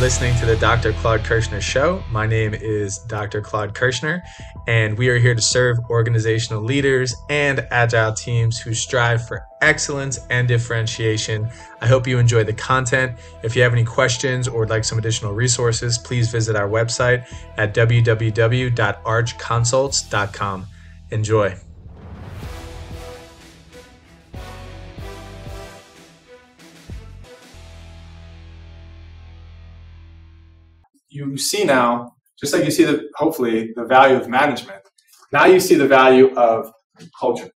listening to the Dr. Claude Kirshner Show. My name is Dr. Claude Kirshner, and we are here to serve organizational leaders and agile teams who strive for excellence and differentiation. I hope you enjoy the content. If you have any questions or would like some additional resources, please visit our website at www.archconsults.com. Enjoy. You see now, just like you see hopefully the value of management, now you see the value of culture.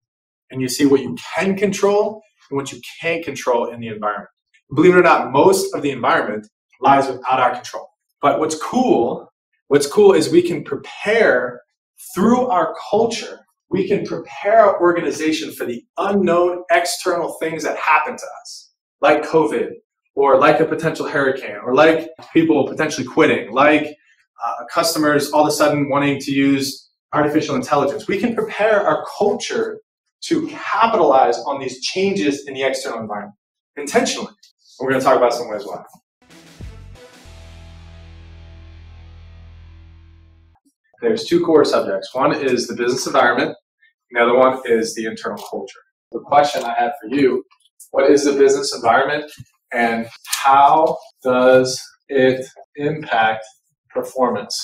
And you see what you can control and what you can't control in the environment. Believe it or not, most of the environment lies without our control. But what's cool is we can prepare through our culture, we can prepare our organization for the unknown external things that happen to us, like COVID, or like a potential hurricane, or like people potentially quitting, like customers all of a sudden wanting to use artificial intelligence. We can prepare our culture to capitalize on these changes in the external environment intentionally. We're going to talk about some ways why. There's two core subjects. One is the business environment, and the other one is the internal culture. The question I have for you, what is the business environment? And how does it impact performance?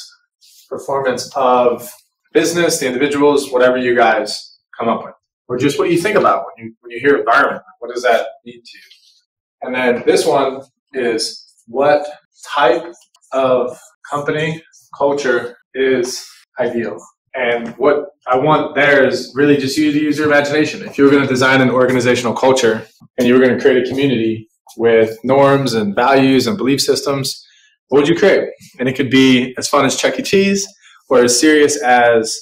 Performance of business, the individuals, whatever you guys come up with. Or just what you think about when you hear environment. What does that mean to you? And then this one is, what type of company culture is ideal? And what I want there is really just you to use your imagination. If you were going to design an organizational culture and you were going to create a community with norms and values and belief systems, what would you create? And it could be as fun as Chuck E. Cheese or as serious as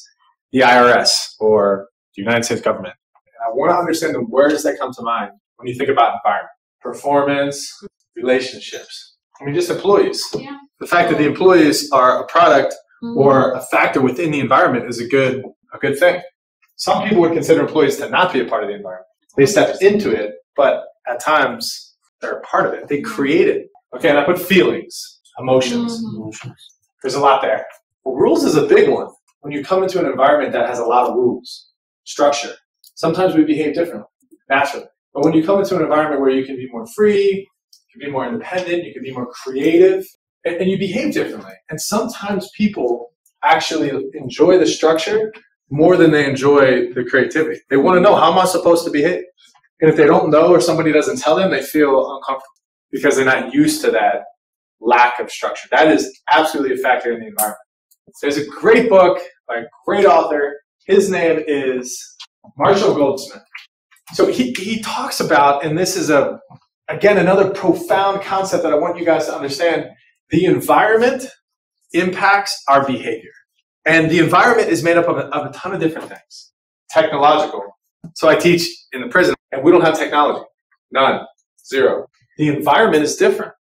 the IRS or the United States government. And I want to understand the words that come to mind when you think about environment. Performance, relationships. I mean, just employees. Yeah. The fact that the employees are a product or a factor within the environment is a good thing. Some people would consider employees to not be a part of the environment. They step into it, but at times they're a part of it. They create it. Okay, and I put feelings, emotions. There's a lot there. Well, rules is a big one. When you come into an environment that has a lot of rules, structure, sometimes we behave differently, naturally. But when you come into an environment where you can be more free, you can be more independent, you can be more creative, and you behave differently. And sometimes people actually enjoy the structure more than they enjoy the creativity. They want to know, how am I supposed to behave? And if they don't know or somebody doesn't tell them, they feel uncomfortable because they're not used to that lack of structure. That is absolutely a factor in the environment. There's a great book by a great author. His name is Marshall Goldsmith. So he talks about, and this is again another profound concept that I want you guys to understand, the environment impacts our behavior. And the environment is made up of a ton of different things. Technological. So I teach in the prison, and we don't have technology. None. Zero. The environment is different.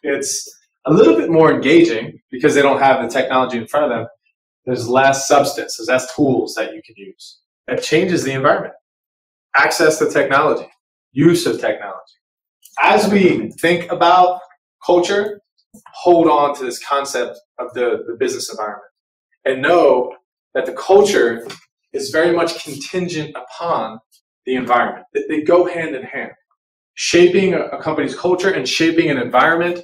It's a little bit more engaging because they don't have the technology in front of them. There's less substance. There's less tools that you can use. That changes the environment. Access to technology. Use of technology. As we think about culture, hold on to this concept of the business environment and know that the culture is very much contingent upon the environment. They go hand in hand. Shaping a company's culture and shaping an environment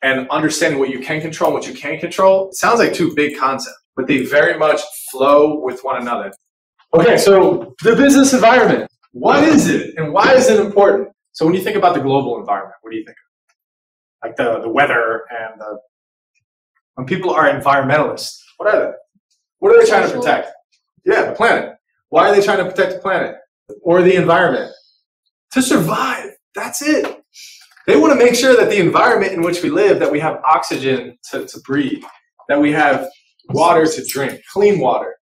and understanding what you can control and what you can't control, it sounds like two big concepts, but they very much flow with one another. Okay, so the business environment, what is it and why is it important? So when you think about the global environment, what do you think of? Like the weather and when people are environmentalists, what are they? What are they trying to protect? Yeah, the planet. Why are they trying to protect the planet or the environment? To survive. That's it. They want to make sure that the environment in which we live, that we have oxygen to breathe, that we have water to drink, clean water.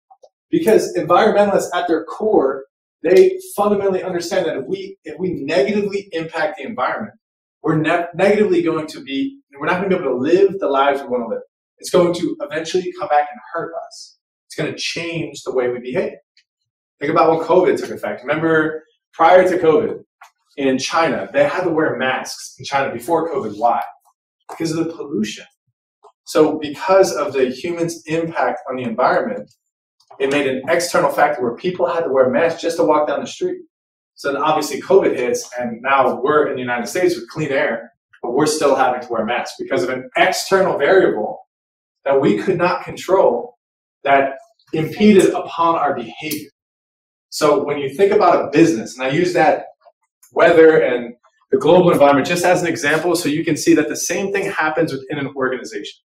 Because environmentalists at their core, they fundamentally understand that if we negatively impact the environment, we're not going to be able to live the lives we want to live. It's going to eventually come back and hurt us. It's going to change the way we behave. Think about when COVID took effect. Remember, prior to COVID, in China, they had to wear masks in China before COVID. Why? Because of the pollution. So because of the human's impact on the environment, it made an external factor where people had to wear masks just to walk down the street. So then obviously COVID hits, and now we're in the United States with clean air, but we're still having to wear masks because of an external variable that we could not control that impeded upon our behavior. So when you think about a business, and I use that weather and the global environment just as an example so you can see that the same thing happens within an organization.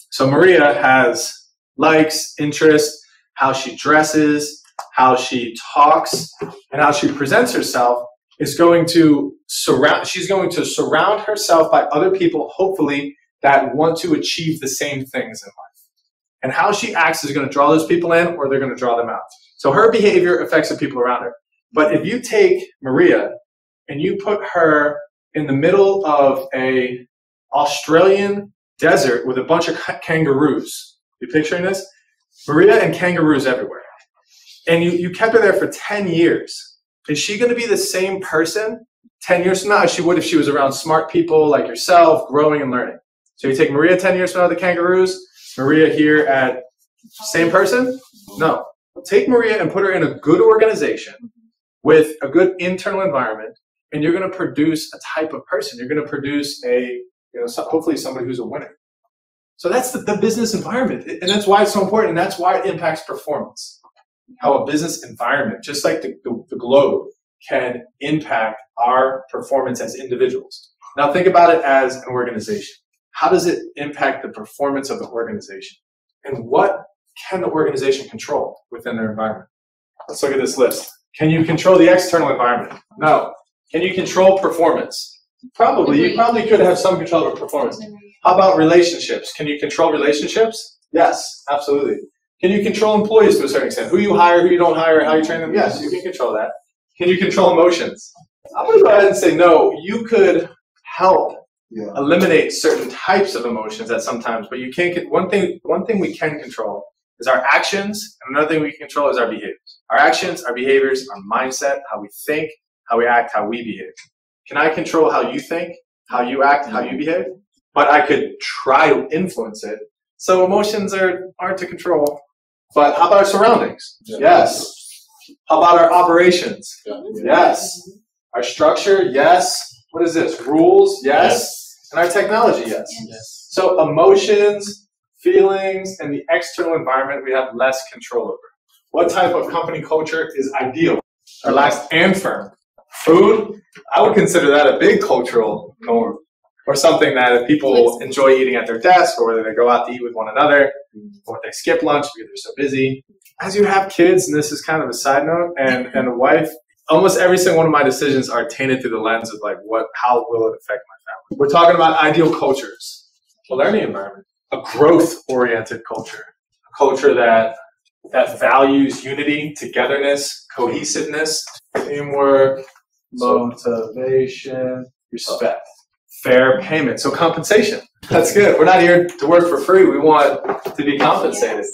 So Maria has likes, interests, how she dresses, how she talks, and how she presents herself is going to she's going to surround herself by other people, hopefully, that want to achieve the same things in life. And how she acts is going to draw those people in, or they're going to draw them out. So her behavior affects the people around her. But if you take Maria and you put her in the middle of a Australian desert with a bunch of kangaroos, you picturing this? Maria and kangaroos everywhere. And you kept her there for 10 years. Is she going to be the same person 10 years from now as she would if she was around smart people like yourself, growing and learning? So you take Maria 10 years from now, the kangaroos, Maria here at same person? No. Take Maria and put her in a good organization with a good internal environment, and you're going to produce a type of person. You're going to produce hopefully somebody who's a winner. So that's the business environment, and that's why it's so important, and that's why it impacts performance. How a business environment, just like the globe, can impact our performance as individuals. Now think about it as an organization. How does it impact the performance of the organization? And what can the organization control within their environment? Let's look at this list. Can you control the external environment? No. Can you control performance? Probably. You probably could have some control over performance. How about relationships? Can you control relationships? Yes, absolutely. Can you control employees to a certain extent? Who you hire, who you don't hire, how you train them? Yes, you can control that. Can you control emotions? I'm going to go ahead and say no. You could help eliminate certain types of emotions at sometimes, but you can't. One thing we can control is our actions, and another thing we can control is our behaviors. Our actions, our behaviors, our mindset, how we think, how we act, how we behave. Can I control how you think, how you act, how you behave? But I could try to influence it. So emotions are hard to control. But how about our surroundings? Yes. How about our operations? Yes. Our structure? Yes. What is this? Rules? Yes. And our technology? Yes. So emotions, feelings, and the external environment we have less control over. What type of company culture is ideal? Relaxed and firm. Food? I would consider that a big cultural norm, or something that if people enjoy eating at their desk, or whether they go out to eat with one another, or they skip lunch because they're so busy. As you have kids, and this is kind of a side note, and a wife, almost every single one of my decisions are tainted through the lens of like, how will it affect my family? We're talking about ideal cultures, a learning environment, a growth-oriented culture, a culture that values unity, togetherness, cohesiveness, teamwork, motivation, respect, fair payment. So compensation. That's good. We're not here to work for free. We want to be compensated.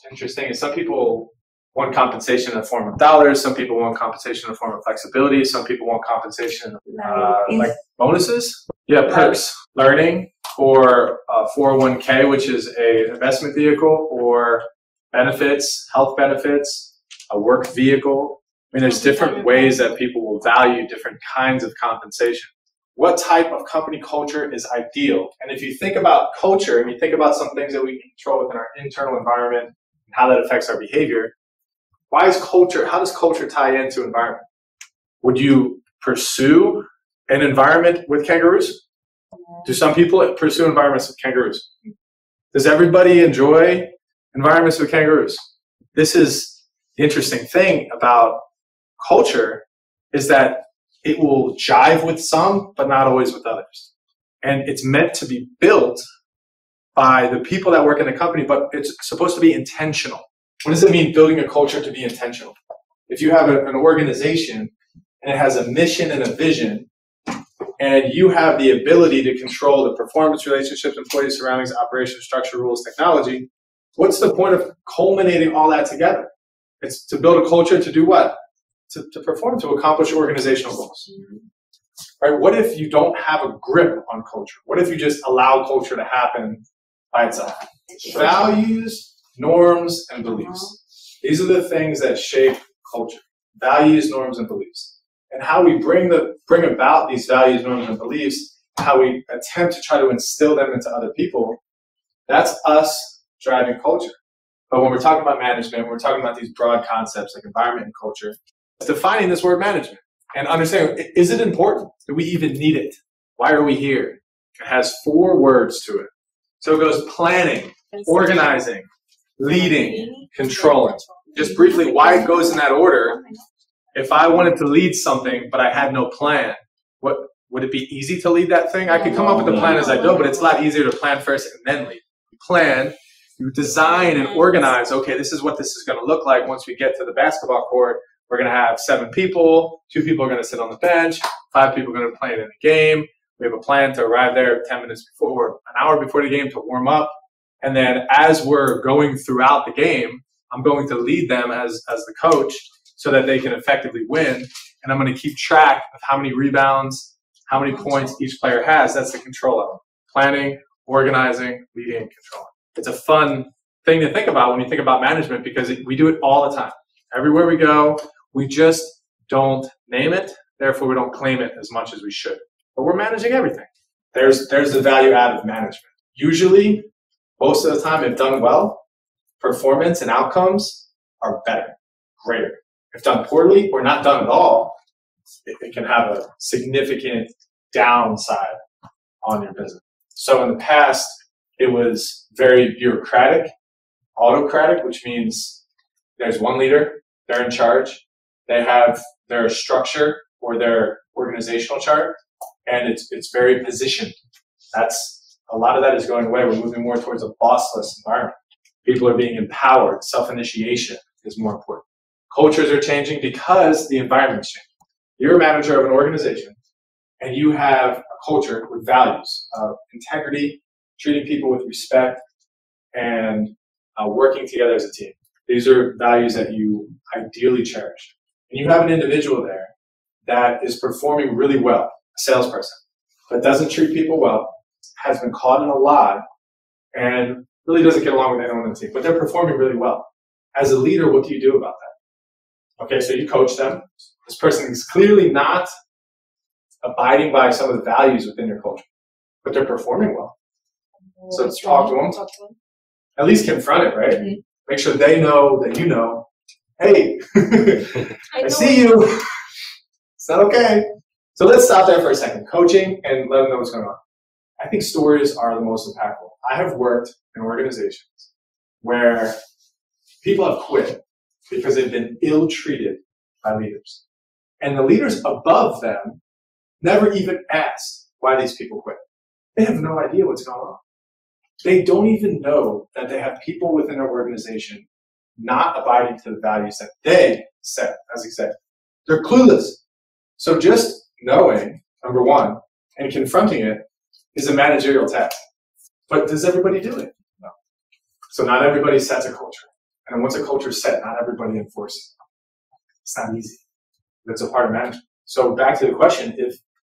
Interesting is some people want compensation in the form of dollars. Some people want compensation in the form of flexibility. Some people want compensation like bonuses. Yeah, perks, learning, or 401k, which is an investment vehicle, or benefits, health benefits, a work vehicle. I mean, there's different ways that people will value different kinds of compensation. What type of company culture is ideal? And if you think about culture and you think about some things that we can control within our internal environment and how that affects our behavior, how does culture tie into environment? Would you pursue an environment with kangaroos? Do some people pursue environments with kangaroos? Does everybody enjoy environments with kangaroos? This is the interesting thing about culture, is that it will jive with some, but not always with others. And it's meant to be built by the people that work in the company, but it's supposed to be intentional. What does it mean, building a culture to be intentional? If you have an organization and it has a mission and a vision, and you have the ability to control the performance, relationships, employees, surroundings, operations, structure, rules, technology, what's the point of culminating all that together? It's to build a culture to do what? To perform, to accomplish organizational goals. Right? What if you don't have a grip on culture? What if you just allow culture to happen by itself. Values, norms, and beliefs. These are the things that shape culture. Values, norms, and beliefs. And how we bring about these values, norms, and beliefs, how we attempt to try to instill them into other people, that's us driving culture. But when we're talking about management, when we're talking about these broad concepts like environment and culture, defining this word management and understanding, is it important? Do we even need it? Why are we here? It has 4 words to it. So it goes planning, organizing, leading, controlling. Just briefly, why it goes in that order. If I wanted to lead something, but I had no plan, would it be easy to lead that thing? I could come up with a plan as I go, but it's a lot easier to plan first and then lead. You plan, you design and organize, okay, this is what this is going to look like once we get to the basketball court. We're going to have 7 people, 2 people are going to sit on the bench, 5 people are going to play it in the game. We have a plan to arrive there 10 minutes before, or an hour before the game to warm up. And then as we're going throughout the game, I'm going to lead them as the coach so that they can effectively win. And I'm going to keep track of how many rebounds, how many points each player has. That's the control element. Planning, organizing, leading, and controlling. It's a fun thing to think about when you think about management because we do it all the time. Everywhere we go, we just don't name it. Therefore, we don't claim it as much as we should. But we're managing everything. There's the value add of management. Usually, most of the time, if done well, performance and outcomes are better, greater. If done poorly or not done at all, it can have a significant downside on your business. So in the past, it was very bureaucratic, autocratic, which means there's one leader, they're in charge, they have their structure or their organizational chart, and it's very positioned. A lot of that is going away. We're moving more towards a bossless environment. People are being empowered. Self-initiation is more important. Cultures are changing because the environment's changing. You're a manager of an organization, and you have a culture with values of integrity, treating people with respect, and working together as a team. These are values that you ideally cherish. And you have an individual there that is performing really well, a salesperson, but doesn't treat people well, has been caught in a lie, and really doesn't get along with anyone on the team, but they're performing really well. As a leader, what do you do about that? Okay, so you coach them. This person is clearly not abiding by some of the values within your culture, but they're performing well. So let's talk to them. At least confront it, right? Mm-hmm. Make sure they know that you know, hey, I see you. It's not okay. So let's stop there for a second. Coaching and let them know what's going on. I think stories are the most impactful. I have worked in organizations where people have quit because they've been ill-treated by leaders. And the leaders above them never even asked why these people quit. They have no idea what's going on. They don't even know that they have people within their organization not abiding to the values that they set as executives. They're clueless. So just knowing, number one, and confronting it is a managerial task. But does everybody do it? No. So not everybody sets a culture. And once a culture is set, not everybody enforces it. It's not easy. That's a part of management. So back to the question, if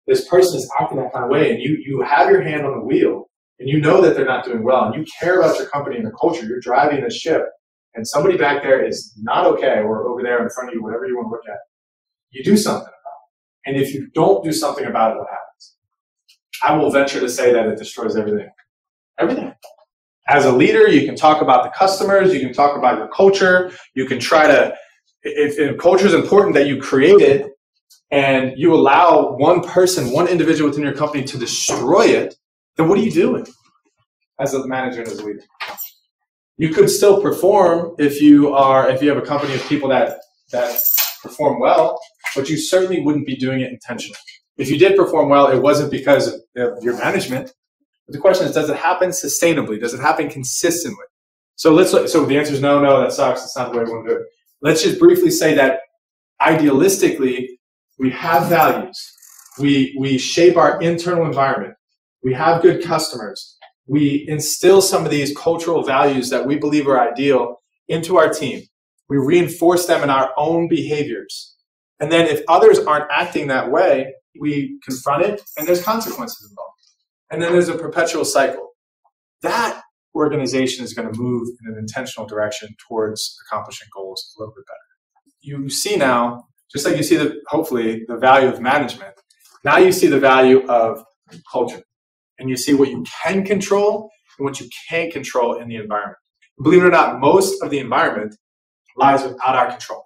this person is acting that kind of way and you have your hand on the wheel and you know that they're not doing well and you care about your company and the culture, you're driving the ship, and somebody back there is not okay or over there in front of you, whatever you want to look at, you do something about it. And if you don't do something about it, what happens? I will venture to say that it destroys everything. Everything. As a leader, you can talk about the customers, you can talk about your culture, you can try to, if culture is important that you create it and you allow one person, one individual within your company to destroy it, then what are you doing as a manager and as a leader? You could still perform if you have a company of people that perform well, but you certainly wouldn't be doing it intentionally. If you did perform well, it wasn't because of your management. But the question is, does it happen sustainably? Does it happen consistently? So the answer is no, that sucks. That's not the way we want to do it. Let's just briefly say that idealistically, we have values. We shape our internal environment. We have good customers. We instill some of these cultural values that we believe are ideal into our team. We reinforce them in our own behaviors. And then if others aren't acting that way, we confront it and there's consequences involved. And then there's a perpetual cycle. That organization is going to move in an intentional direction towards accomplishing goals a little bit better. You see now, just like you see hopefully the value of management, now you see the value of culture. And you see what you can control and what you can't control in the environment. Believe it or not, most of the environment lies without our control.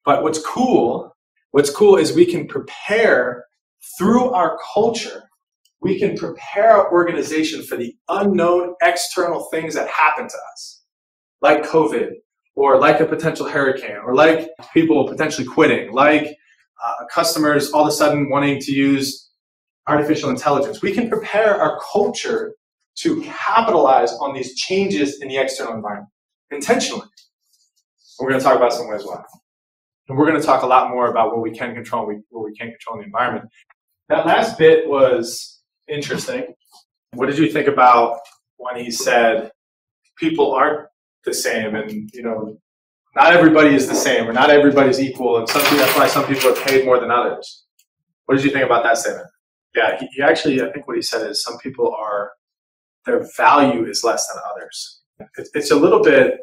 But what's cool is we can prepare through our culture. We can prepare our organization for the unknown external things that happen to us, like COVID, or like a potential hurricane, or like people potentially quitting, like customers all of a sudden wanting to use artificial intelligence. We can prepare our culture to capitalize on these changes in the external environment intentionally. And we're going to talk about some ways why. And we're going to talk a lot more about what we can control and what we can't control in the environment. That last bit was interesting. What did you think about when he said people aren't the same, and not everybody is the same, or not everybody's equal, and that's why some people are paid more than others? What did you think about that statement? Yeah, he actually, I think what he said is some people their value is less than others. It's a little bit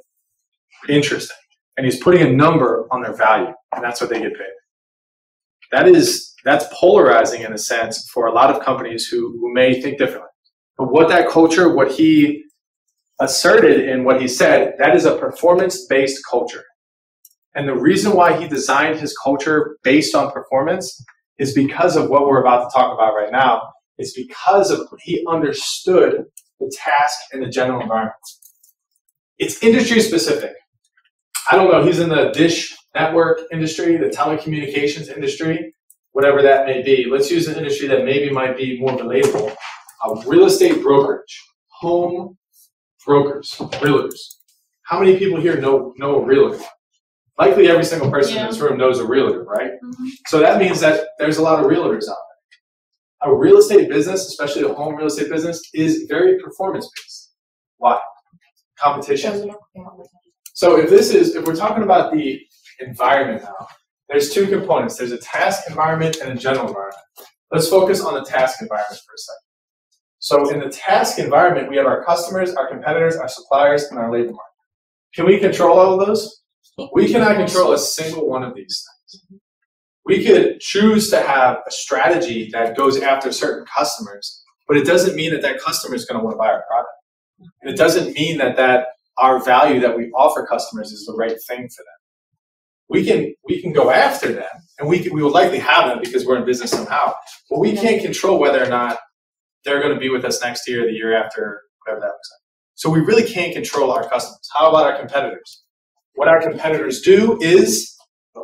interesting. And he's putting a number on their value, and that's what they get paid. That's polarizing in a sense for a lot of companies who may think differently. But what that culture, what he asserted in what he said, that is a performance-based culture. And the reason why he designed his culture based on performance is because of what we're about to talk about right now. It's because of he understood the task and the general environment. It's industry specific. I don't know, he's in the dish network industry, the telecommunications industry, whatever that may be. Let's use an industry that maybe might be more relatable. Real estate brokerage, home brokers, realtors. How many people here know a realtor? Likely every single person in this room knows a realtor, right? Mm-hmm. So that means that there's a lot of realtors out there. A real estate business, especially a home real estate business, is very performance-based. Why? Competition. So if we're talking about the environment now, there's two components. There's a task environment and a general environment. Let's focus on the task environment for a second. So in the task environment, we have our customers, our competitors, our suppliers, and our labor market. Can we control all of those? We cannot control a single one of these things. We could choose to have a strategy that goes after certain customers, but it doesn't mean that that customer is going to want to buy our product. And it doesn't mean that our value that we offer customers is the right thing for them. We can go after them, and we will likely have them because we're in business somehow, but we can't control whether or not they're going to be with us next year, the year after, whatever that looks like. So we really can't control our customers. How about our competitors? What our competitors do is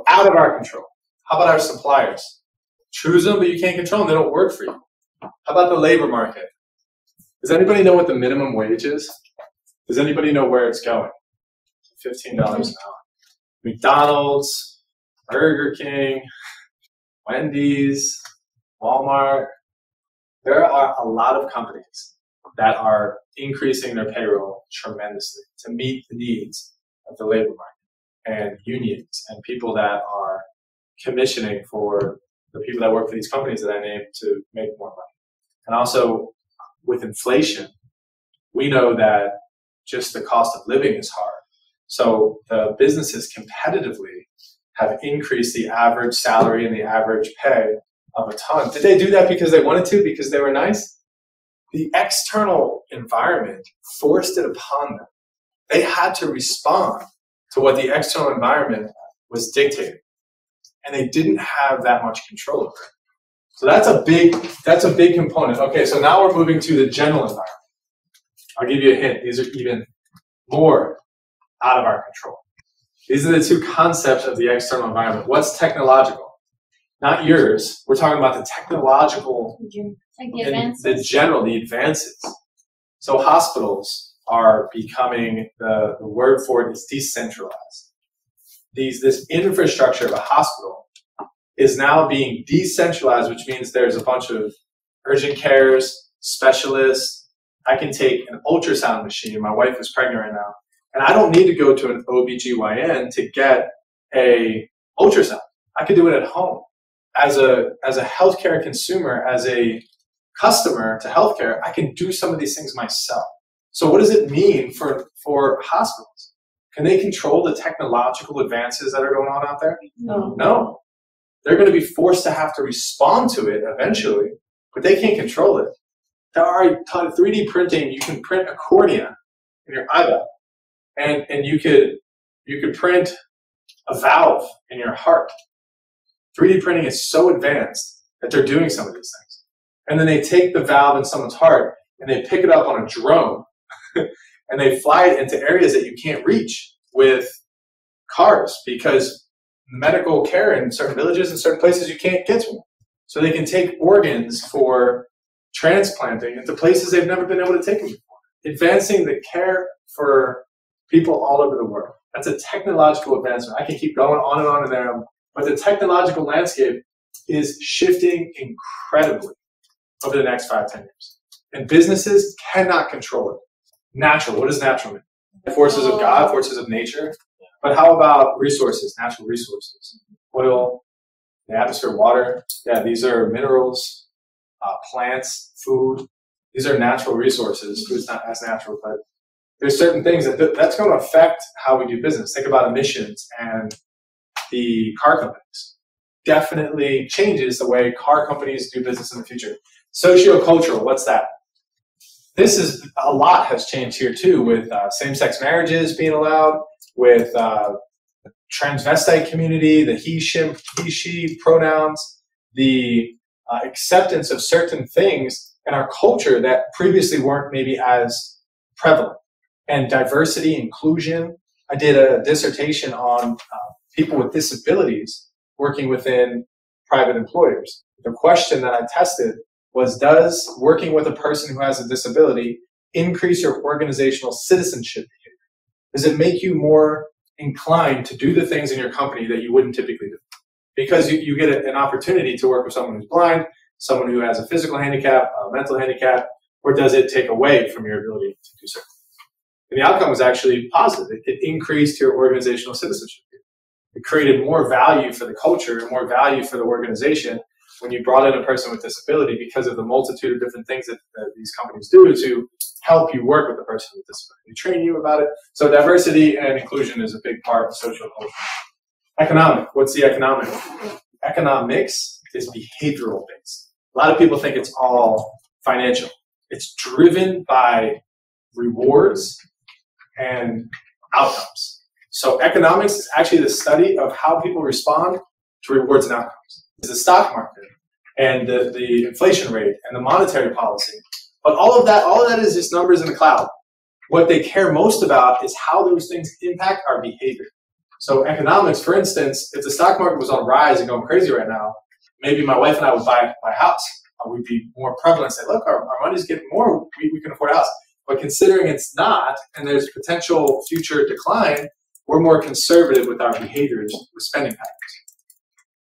out of our control. How about our suppliers? Choose them, but you can't control them. They don't work for you. How about the labor market? Does anybody know what the minimum wage is? Does anybody know where it's going? $15 an hour. McDonald's, Burger King, Wendy's, Walmart. There are a lot of companies that are increasing their payroll tremendously to meet the needs of the labor market and unions and people that are commissioning for the people that work for these companies that I named to make more money. And also with inflation, we know that just the cost of living is hard. So the businesses competitively have increased the average salary and the average pay of a ton. Did they do that because they wanted to, because they were nice? The external environment forced it upon them. They had to respond to what the external environment was dictating. And they didn't have that much control over it. So that's a big component. Okay, so now we're moving to the general environment. I'll give you a hint. These are even more out of our control. These are the two concepts of the external environment. What's technological? Not yours. We're talking about the technological, like the advances. The advances. So hospitals are becoming, the word for it is decentralized. This infrastructure of a hospital is now being decentralized, which means there's a bunch of urgent cares, specialists. I can take an ultrasound machine. My wife is pregnant right now. And I don't need to go to an OBGYN to get a ultrasound. I could do it at home. As a healthcare consumer, as a customer to healthcare, I can do some of these things myself. So what does it mean for hospitals? Can they control the technological advances that are going on out there? No. No. They're going to be forced to have to respond to it eventually, but they can't control it. There are 3D printing. You can print a cornea in your eyeball, and you could print a valve in your heart. 3D printing is so advanced that they're doing some of these things. And then they take the valve in someone's heart and they pick it up on a drone and they fly it into areas that you can't reach with cars because medical care in certain villages and certain places you can't get to them. So they can take organs for transplanting into places they've never been able to take them before. Advancing the care for people all over the world. That's a technological advancement. I can keep going on and there, but the technological landscape is shifting incredibly over the next 5-10 years. And businesses cannot control it. Natural, what does natural mean? Forces of God, forces of nature. But how about resources, natural resources? Oil, the atmosphere, water. Yeah, these are minerals, plants, food. These are natural resources. Food's not as natural, but there's certain things that's going to affect how we do business. Think about emissions and the car companies. Definitely changes the way car companies do business in the future. Sociocultural, what's that? A lot has changed here too, with same-sex marriages being allowed, with transvestite community, the he, she pronouns, the acceptance of certain things in our culture that previously weren't maybe as prevalent. And diversity, inclusion. I did a dissertation on people with disabilities working within private employers. The question that I tested was, does working with a person who has a disability increase your organizational citizenship behavior? Does it make you more inclined to do the things in your company that you wouldn't typically do? Because you get an opportunity to work with someone who's blind, someone who has a physical handicap, a mental handicap, or does it take away from your ability to do so? And the outcome was actually positive. It increased your organizational citizenship. It created more value for the culture and more value for the organization when you brought in a person with disability because of the multitude of different things that these companies do to help you work with the person with disability. They train you about it. So diversity and inclusion is a big part of social culture. Economic. What's the economic? Economics is behavioral based. A lot of people think it's all financial. It's driven by rewards and outcomes. So economics is actually the study of how people respond to rewards and outcomes. It's the stock market and the inflation rate and the monetary policy. But all of that is just numbers in the cloud. What they care most about is how those things impact our behavior. So economics, for instance, if the stock market was on rise and going crazy right now, maybe my wife and I would buy a house. We'd be more prevalent and say, look, our money's getting more, we can afford a house. But considering it's not, and there's potential future decline, we're more conservative with our behaviors with spending patterns.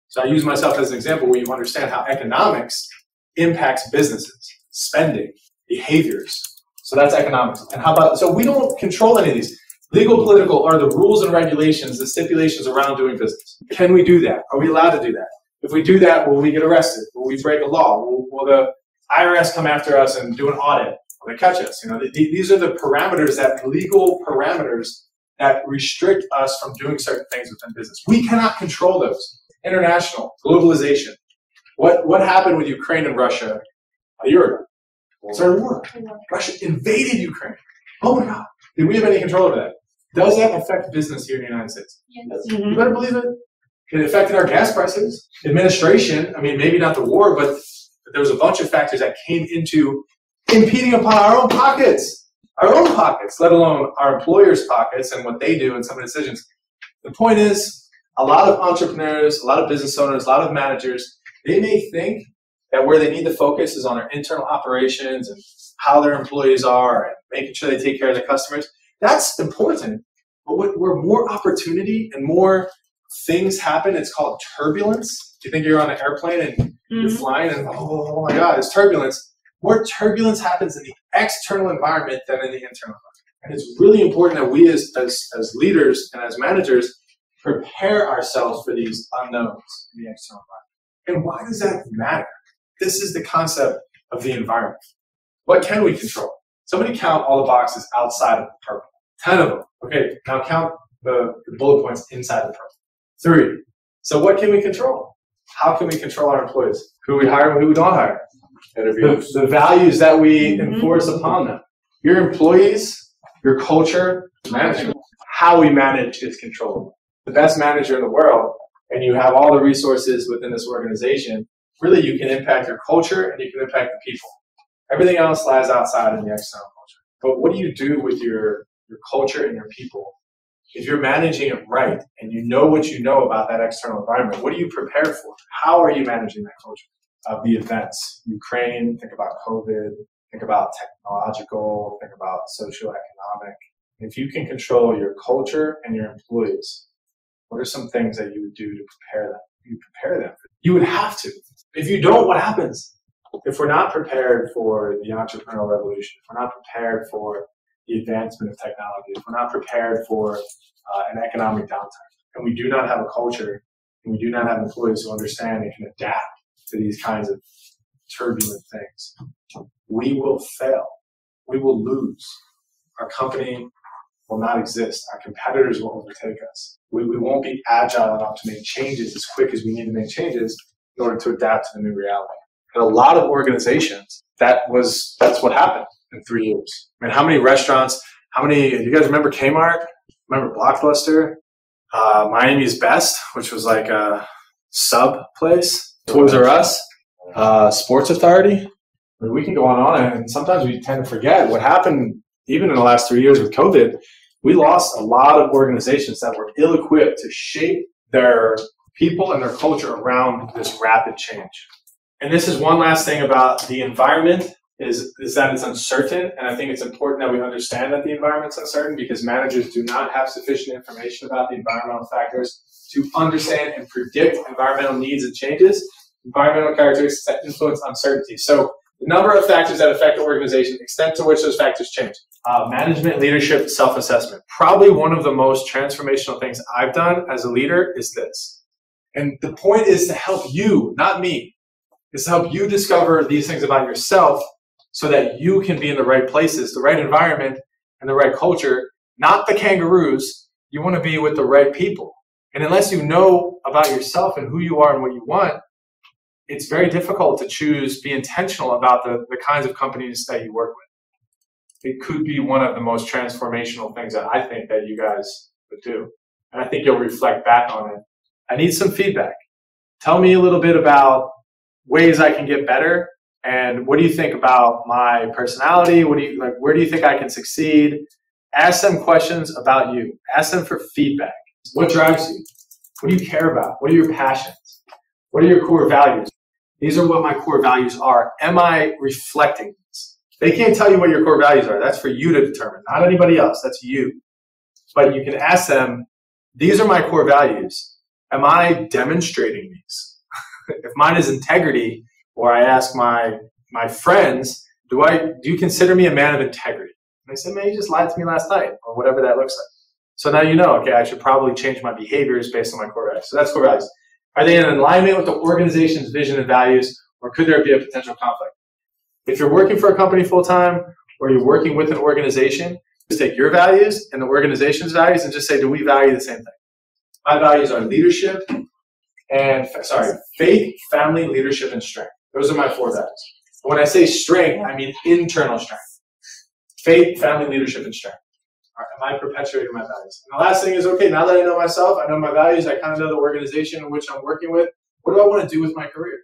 So I use myself as an example where you understand how economics impacts businesses, spending, behaviors. So that's economics. And how about, so we don't control any of these. Legal, political are the rules and regulations, the stipulations around doing business. Can we do that? Are we allowed to do that? If we do that, will we get arrested? Will we break a law? Will the IRS come after us and do an audit? Will they catch us? You know, these are the parameters, that legal parameters that restrict us from doing certain things within business. We cannot control those. International, globalization. What happened with Ukraine and Russia a year ago? Started a war. Russia invaded Ukraine. Oh my God. Did we have any control over that? Does that affect business here in the United States? Yes. You better believe it. It affected our gas prices. Administration, I mean, maybe not the war, but there was a bunch of factors that came into impeding upon our own pockets, let alone our employers' pockets and what they do and some of the decisions. The point is, a lot of entrepreneurs, a lot of business owners, a lot of managers, they may think that where they need to focus is on their internal operations and how their employees are and making sure they take care of their customers. That's important. But where more opportunity and more things happen, it's called turbulence. Do you think you're on an airplane and you're flying and oh my God, it's turbulence? More turbulence happens in the external environment than in the internal environment. And it's really important that we as leaders and as managers prepare ourselves for these unknowns in the external environment. And why does that matter? This is the concept of the environment. What can we control? Somebody count all the boxes outside of the purple. 10 of them. Okay, now count the bullet points inside the purple. 3. So what can we control? How can we control our employees? Who we hire and who we don't hire? The values that we enforce upon them. Your employees, your culture, management. How we manage is controllable. The best manager in the world, and you have all the resources within this organization, really you can impact your culture and you can impact the people. Everything else lies outside in the external culture. But what do you do with your culture and your people? If you're managing it right and you know what you know about that external environment, what do you prepare for? How are you managing that culture? The events, Ukraine, think about COVID, think about technological, think about socioeconomic. If you can control your culture and your employees, what are some things that you would do to prepare them? You prepare them. You would have to. If you don't, what happens? If we're not prepared for the entrepreneurial revolution, if we're not prepared for the advancement of technology, if we're not prepared for an economic downturn, and we do not have a culture, and we do not have employees who understand and can adapt to these kinds of turbulent things, we will fail. We will lose. Our company will not exist. Our competitors will overtake us. We won't be agile enough to make changes as quick as we need to make changes in order to adapt to the new reality. And a lot of organizations, that's what happened in 3 years. I mean, how many restaurants, you guys remember Kmart? Remember Blockbuster? Miami's Best, which was like a sub place. Toys R Us, Sports Authority. I mean, we can go on, and sometimes we tend to forget what happened even in the last 3 years with COVID. We lost a lot of organizations that were ill-equipped to shape their people and their culture around this rapid change. And this is one last thing about the environment is that it's uncertain. And I think it's important that we understand that the environment's uncertain because managers do not have sufficient information about the environmental factors to understand and predict environmental needs and changes, environmental characteristics that influence uncertainty. So the number of factors that affect the organization, extent to which those factors change. Management, leadership, self-assessment. Probably one of the most transformational things I've done as a leader is this. And the point is to help you, not me, is to help you discover these things about yourself so that you can be in the right places, the right environment, and the right culture, not the kangaroos. You want to be with the right people. And unless you know about yourself and who you are and what you want, it's very difficult to be intentional about the kinds of companies that you work with. It could be one of the most transformational things that I think that you guys would do. And I think you'll reflect back on it. I need some feedback. Tell me a little bit about ways I can get better. And what do you think about my personality? Where do you think I can succeed? Ask them questions about you. Ask them for feedback. What drives you? What do you care about? What are your passions? What are your core values? These are what my core values are. Am I reflecting this? They can't tell you what your core values are. That's for you to determine, not anybody else. That's you. But you can ask them, these are my core values. Am I demonstrating these? If mine is integrity, or I ask my friends, do you consider me a man of integrity? And they say, man, you just lied to me last night, or whatever that looks like. So now you know, okay, I should probably change my behaviors based on my core values. So that's core values. Are they in alignment with the organization's vision and values, or could there be a potential conflict? If you're working for a company full-time, or you're working with an organization, just take your values and the organization's values and just say, do we value the same thing? My values are faith, family, leadership, and strength. Those are my 4 values. When I say strength, I mean internal strength. Faith, family, leadership, and strength. All right, am I perpetuating my values? And the last thing is, okay, now that I know myself, I know my values, I kind of know the organization in which I'm working with, what do I want to do with my career?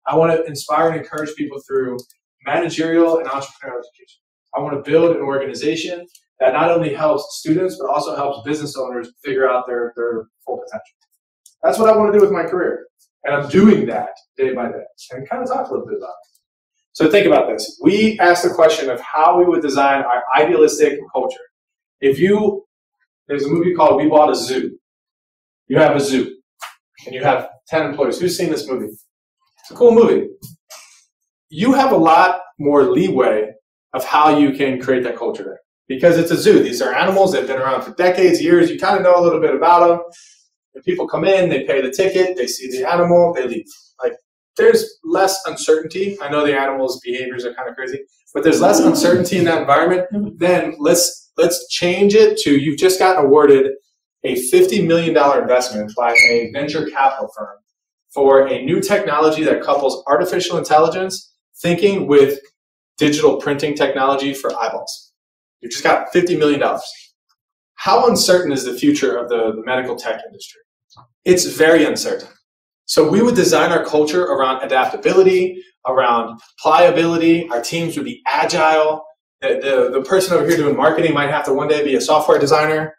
I want to inspire and encourage people through managerial and entrepreneurial education. I want to build an organization that not only helps students, but also helps business owners figure out their full potential. That's what I want to do with my career. And I'm doing that day by day. And kind of talk a little bit about it. So think about this. We asked the question of how we would design our idealistic culture. There's a movie called We Bought a Zoo. You have a zoo. And you have 10 employees. Who's seen this movie? It's a cool movie. You have a lot more leeway of how you can create that culture there. Because it's a zoo. These are animals that have been around for decades, years. You kind of know a little bit about them. When people come in, they pay the ticket, they see the animal, they leave. Like, there's less uncertainty. I know the animals' behaviors are kind of crazy, but there's less uncertainty in that environment. Then let's change it to, you've just gotten awarded a $50 million investment by a venture capital firm for a new technology that couples artificial intelligence thinking with digital printing technology for eyeballs. You just got $50 million. How uncertain is the future of the medical tech industry? It's very uncertain. So we would design our culture around adaptability, around pliability. Our teams would be agile. The person over here doing marketing might have to one day be a software designer.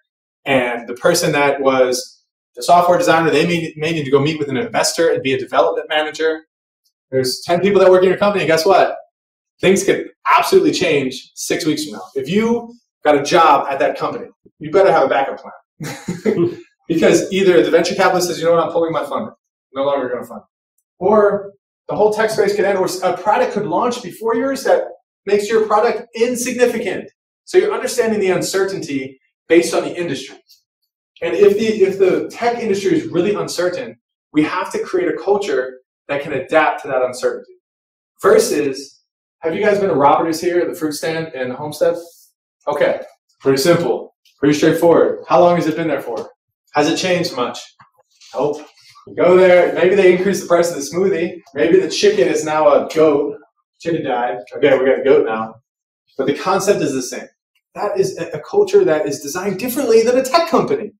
And the person that was the software designer, they may need to go meet with an investor and be a development manager. There's 10 people that work in your company, and guess what? Things could absolutely change 6 weeks from now. If you got a job at that company, you better have a backup plan. Because either the venture capitalist says, you know what, I'm pulling my funding, no longer going to fund. Or the whole tech space could end, or a product could launch before yours that makes your product insignificant. So you're understanding the uncertainty based on the industry. And if the tech industry is really uncertain, we have to create a culture that can adapt to that uncertainty. Versus, have you guys been to Robert's here at the fruit stand in Homestead? Okay, pretty simple, pretty straightforward. How long has it been there for? Has it changed much? Nope. You go there, maybe they increased the price of the smoothie. Maybe the chicken is now a goat. Chicken died. Okay, we got a goat now. But the concept is the same. That is a culture that is designed differently than a tech company.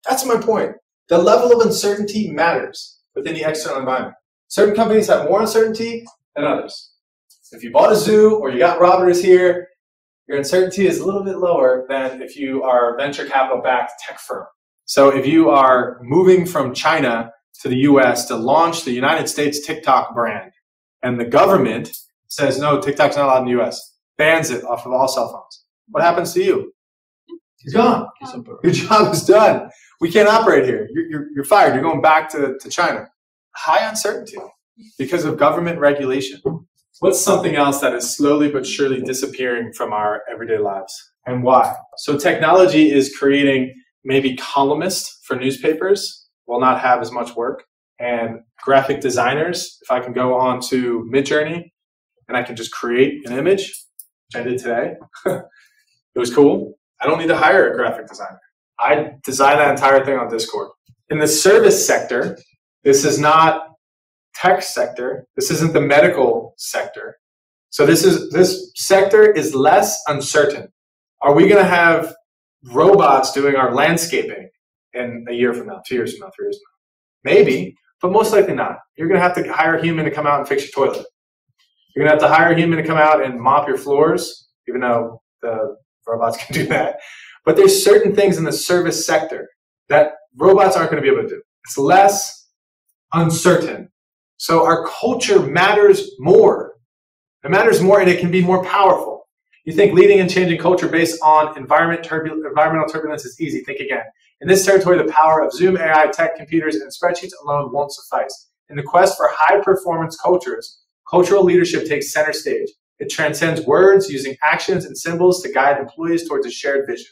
That's my point. The level of uncertainty matters within the external environment. Certain companies have more uncertainty than others. If you bought a zoo or you got Robert's here, your uncertainty is a little bit lower than if you are a venture capital-backed tech firm. So if you are moving from China to the US to launch the United States TikTok brand, and the government says, no, TikTok's not allowed in the US, bans it off of all cell phones, what happens to you? He's gone. Your job is done. We can't operate here. You're fired. You're going back to China. High uncertainty because of government regulation. What's something else that is slowly but surely disappearing from our everyday lives, and why? So technology is creating maybe columnists for newspapers will not have as much work, and graphic designers, if I can go on to Midjourney and I can just create an image, which I did today. It was cool. I don't need to hire a graphic designer. I designed that entire thing on Discord. In the service sector, this is not tech sector. This isn't the medical sector. So this sector is less uncertain. Are we going to have robots doing our landscaping in a year from now, 2 years from now, 3 years from now? Maybe, but most likely not. You're going to have to hire a human to come out and fix your toilet. You're going to have to hire a human to come out and mop your floors, even though the robots can do that. But there's certain things in the service sector that robots aren't going to be able to do. It's less uncertain. So our culture matters more. It matters more, and it can be more powerful. You think leading and changing culture based on environmental turbulence is easy. Think again. In this territory, the power of Zoom, AI, tech, computers, and spreadsheets alone won't suffice. In the quest for high-performance cultures, cultural leadership takes center stage. It transcends words, using actions and symbols to guide employees towards a shared vision.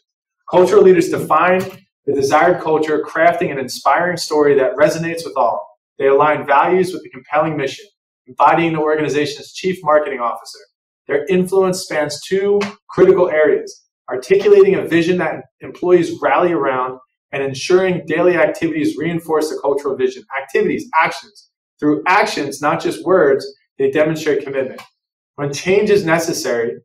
Cultural leaders define the desired culture, crafting an inspiring story that resonates with all. They align values with a compelling mission, embodying the organization's chief marketing officer. Their influence spans two critical areas: articulating a vision that employees rally around and ensuring daily activities reinforce the cultural vision. Activities, actions. Through actions, not just words, they demonstrate commitment. When change is necessary,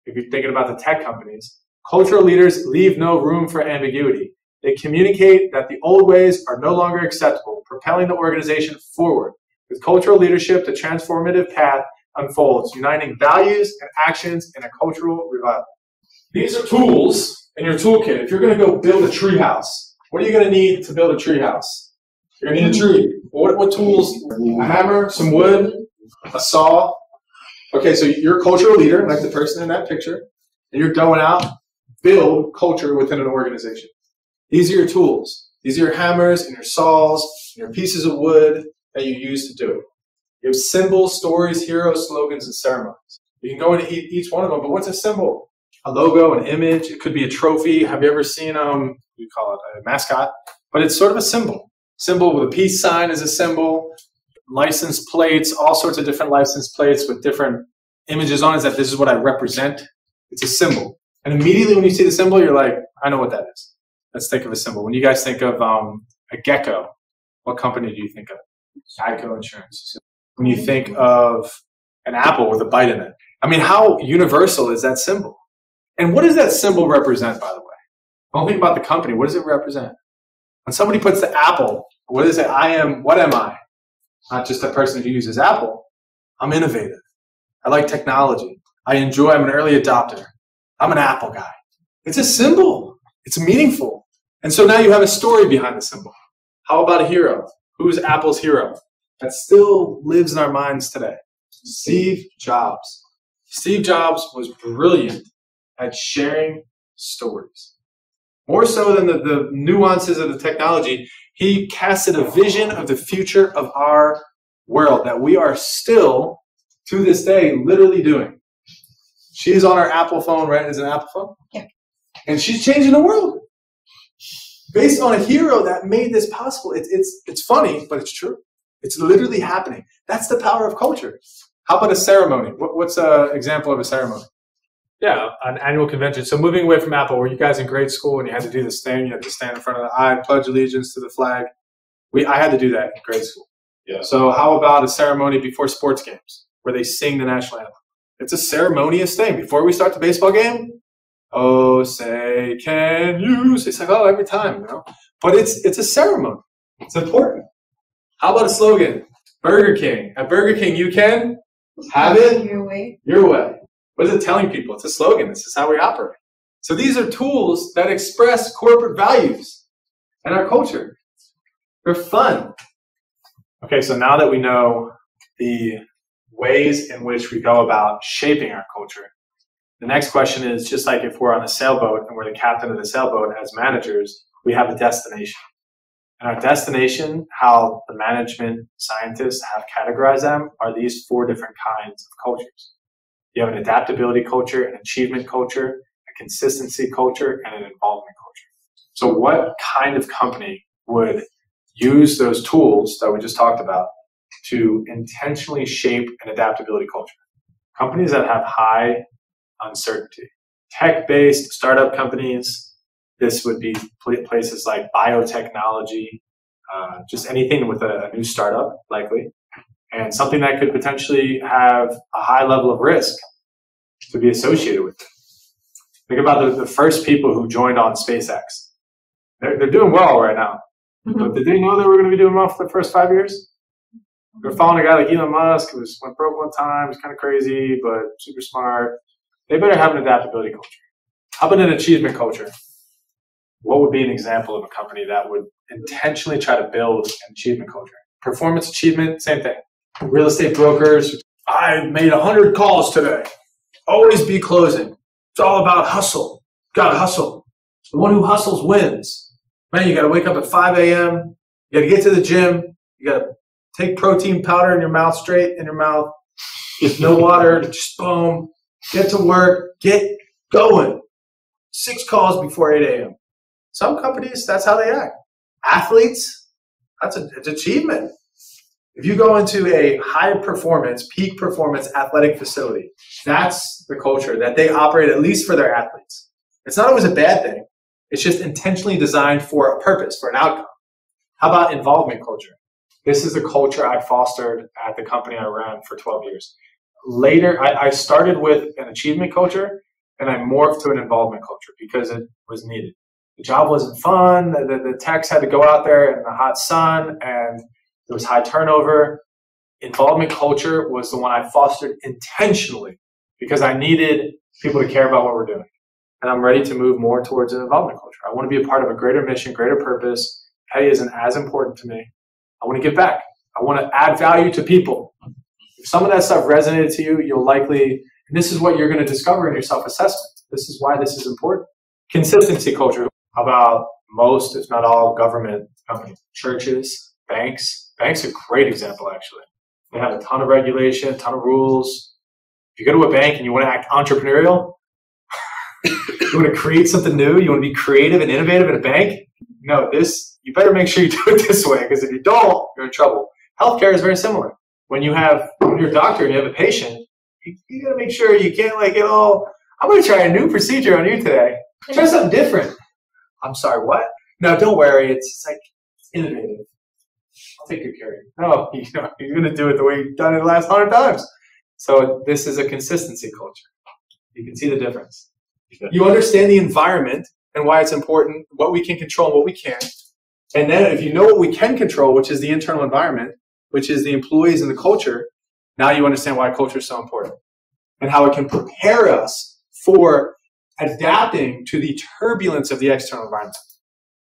if you're thinking about the tech companies, cultural leaders leave no room for ambiguity. They communicate that the old ways are no longer acceptable, propelling the organization forward. With cultural leadership, the transformative path unfolds, uniting values and actions in a cultural revival. These are tools in your toolkit. If you're going to go build a tree house, what are you going to need to build a tree house? You're going to need a tree. What tools? A hammer, some wood, a saw. Okay, so you're a cultural leader, like the person in that picture, and you're going out, build culture within an organization. These are your tools. These are your hammers and your saws and your pieces of wood that you use to do it. You have symbols, stories, heroes, slogans, and ceremonies. You can go into each one of them, but what's a symbol? A logo, an image, it could be a trophy. Have you ever seen, we call it a mascot, but it's sort of a symbol. Symbol with a peace sign is a symbol. license plates, all sorts of different license plates with different images on it, that this is what I represent. It's a symbol. And immediately when you see the symbol, you're like, I know what that is. Let's think of a symbol. When you guys think of a gecko, what company do you think of? Geico Insurance. When you think of an apple with a bite in it, I mean, how universal is that symbol? And what does that symbol represent, by the way? Don't think about the company. What does it represent? When somebody puts the apple, what does it say? What am I? Not just a person who uses Apple. I'm innovative. I like technology. I'm an early adopter. I'm an Apple guy. It's a symbol. It's meaningful. And so now you have a story behind the symbol. How about a hero? Who's Apple's hero? That still lives in our minds today. Steve Jobs. Steve Jobs was brilliant at sharing stories. More so than the nuances of the technology, he casted a vision of the future of our world that we are still, to this day, literally doing. She's on her Apple phone, right? Is it an Apple phone? Yeah. And she's changing the world based on a hero that made this possible. It's funny, but it's true. It's literally happening. That's the power of culture. How about a ceremony? What's an example of a ceremony? Yeah, an annual convention. So moving away from Apple, were you guys in grade school and you had to do this thing? You had to stand in front of the I pledge allegiance to the flag. I had to do that in grade school. Yeah. So how about a ceremony before sports games where they sing the national anthem? It's a ceremonious thing. Before we start the baseball game, oh, say, can you? It's like, oh, every time, you know. But it's a ceremony. It's important. How about a slogan? Burger King. At Burger King, you can have it Your way. your way. What is it telling people? It's a slogan. This is how we operate. So these are tools that express corporate values and our culture. They're fun. Okay, so now that we know the ways in which we go about shaping our culture, the next question is, just like if we're on a sailboat and we're the captain of the sailboat as managers, we have a destination. And our destination, how the management scientists have categorized them, are these 4 different kinds of cultures. You have an adaptability culture, an achievement culture, a consistency culture, and an involvement culture. So what kind of company would use those tools that we just talked about to intentionally shape an adaptability culture? Companies that have high uncertainty. Tech-based startup companies, this would be places like biotechnology, just anything with a new startup, likely. And something that could potentially have a high level of risk to be associated with it. Think about the first people who joined on SpaceX. They're doing well right now. Mm-hmm. But did they know they were going to be doing well for the first 5 years? They're following a guy like Elon Musk who went broke one time. He's kind of crazy, but super smart. They better have an adaptability culture. How about an achievement culture? What would be an example of a company that would intentionally try to build an achievement culture? Performance achievement, same thing. Real estate brokers, I made 100 calls today. Always be closing. It's all about hustle. Gotta hustle. The one who hustles wins. Man, you gotta wake up at 5 a.m. You gotta get to the gym. You gotta take protein powder in your mouth, straight in your mouth. No water, just boom. Get to work, get going. 6 calls before 8 a.m. Some companies, that's how they act. Athletes, it's achievement. If you go into a high performance, peak performance athletic facility, that's the culture that they operate, at least for their athletes. It's not always a bad thing. It's just intentionally designed for a purpose, for an outcome. How about involvement culture? This is the culture I fostered at the company I ran for 12 years. Later, I started with an achievement culture, and I morphed to an involvement culture because it was needed. The job wasn't fun. The techs had to go out there in the hot sun, and there was high turnover. Involvement culture was the one I fostered intentionally because I needed people to care about what we're doing. And I'm ready to move more towards an involvement culture. I want to be a part of a greater mission, greater purpose. Pay isn't as important to me. I want to give back. I want to add value to people. If some of that stuff resonated to you, you'll likely, and this is what you're going to discover in your self-assessment. This is why this is important. Consistency culture. How about most, if not all, government companies? Churches, banks. Banks are a great example, actually. They have a ton of regulation, a ton of rules. If you go to a bank and you want to act entrepreneurial, you want to create something new, you want to be creative and innovative in a bank, no, you better make sure you do it this way, because if you don't, you're in trouble. Healthcare is very similar. When you're a doctor and you have a patient, you got to make sure you can't like get all, I'm going to try a new procedure on you today. Try something different. I'm sorry, what? No, don't worry. It's like, it's innovative. I'll take good care of you. No, you're going to do it the way you've done it the last 100 times. So this is a consistency culture. You can see the difference. You understand the environment and why it's important, what we can control and what we can't. And then if you know what we can control, which is the internal environment, which is the employees and the culture, now you understand why culture is so important and how it can prepare us for adapting to the turbulence of the external environment.